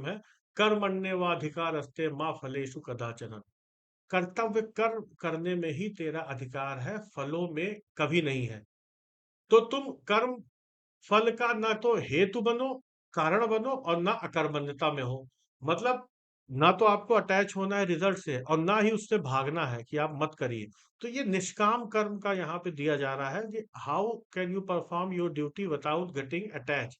है कर्मण्येवाधिकारस्ते मा फलेषु कदाचन। कर्तव्य कर्म करने में ही तेरा अधिकार है, फलों में कभी नहीं है। तो तुम कर्म फल का ना तो हेतु बनो, कारण बनो, और ना अकर्मण्यता में हो। मतलब ना तो आपको अटैच होना है रिजल्ट से और ना ही उससे भागना है कि आप मत करिए। तो ये निष्काम कर्म का यहाँ पे दिया जा रहा है कि how can you perform your duty without getting attach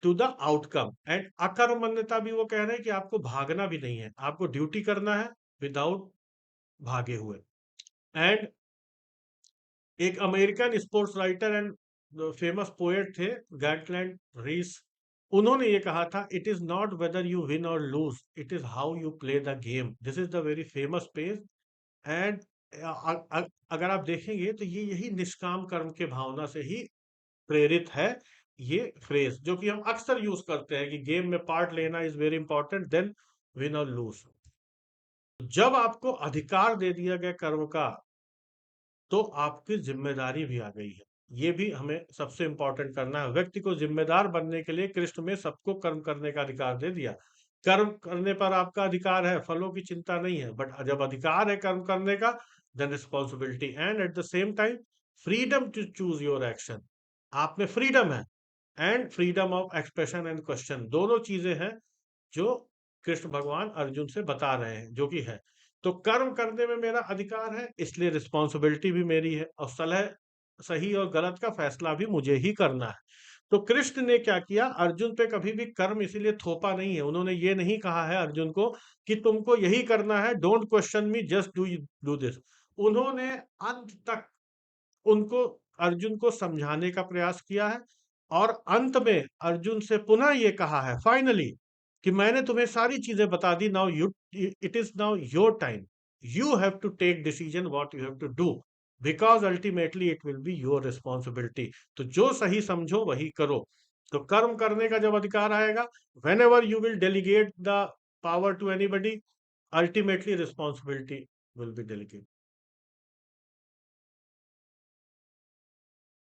to the outcome. And अकर्मण्यता भी वो कह रहे हैं कि आपको भागना भी नहीं है, आपको ड्यूटी करना है विदाउट भागे हुए। एंड एक American sports writer and famous poet थे गैटलैंड रीस, उन्होंने ये कहा था, it is not whether you win और lose, it is how you play the game. This is the very famous page. And अगर आप देखेंगे तो ये यही निष्काम कर्म के भावना से ही प्रेरित है। ये फ्रेज जो कि हम अक्सर यूज करते हैं कि गेम में पार्ट लेना is very important then win और लूज। जब आपको अधिकार दे दिया गया कर्म का, तो आपकी जिम्मेदारी भी आ गई है। ये भी हमें सबसे इंपॉर्टेंट करना है। व्यक्ति को जिम्मेदार बनने के लिए कृष्ण में सबको कर्म करने का अधिकार दे दिया। कर्म करने पर आपका अधिकार है, फलों की चिंता नहीं है। बट जब अधिकार है कर्म करने का, then responsibility and at the same time freedom to choose your action. आप में फ्रीडम है and freedom of expression and question, दोनों चीजें हैं जो कृष्ण भगवान अर्जुन से बता रहे हैं, जो कि है। तो कर्म करने में मेरा अधिकार है, इसलिए रिस्पॉन्सिबिलिटी भी मेरी है और सलह सही और गलत का फैसला भी मुझे ही करना है। तो कृष्ण ने क्या किया, अर्जुन पे कभी भी कर्म इसीलिए थोपा नहीं है। उन्होंने ये नहीं कहा है अर्जुन को कि तुमको यही करना है, don't question me, just do do this. उन्होंने अंत तक उनको अर्जुन को समझाने का प्रयास किया है और अंत में अर्जुन से पुनः ये कहा है फाइनली कि मैंने तुम्हें सारी चीजें बता दी, now you, it is now your time, you have to take decision what you have to do, because ultimately it will be your responsibility. तो जो सही समझो वही करो। तो कर्म करने का जब अधिकार आएगा, whenever you will delegate the power to anybody, ultimately responsibility will be delegate.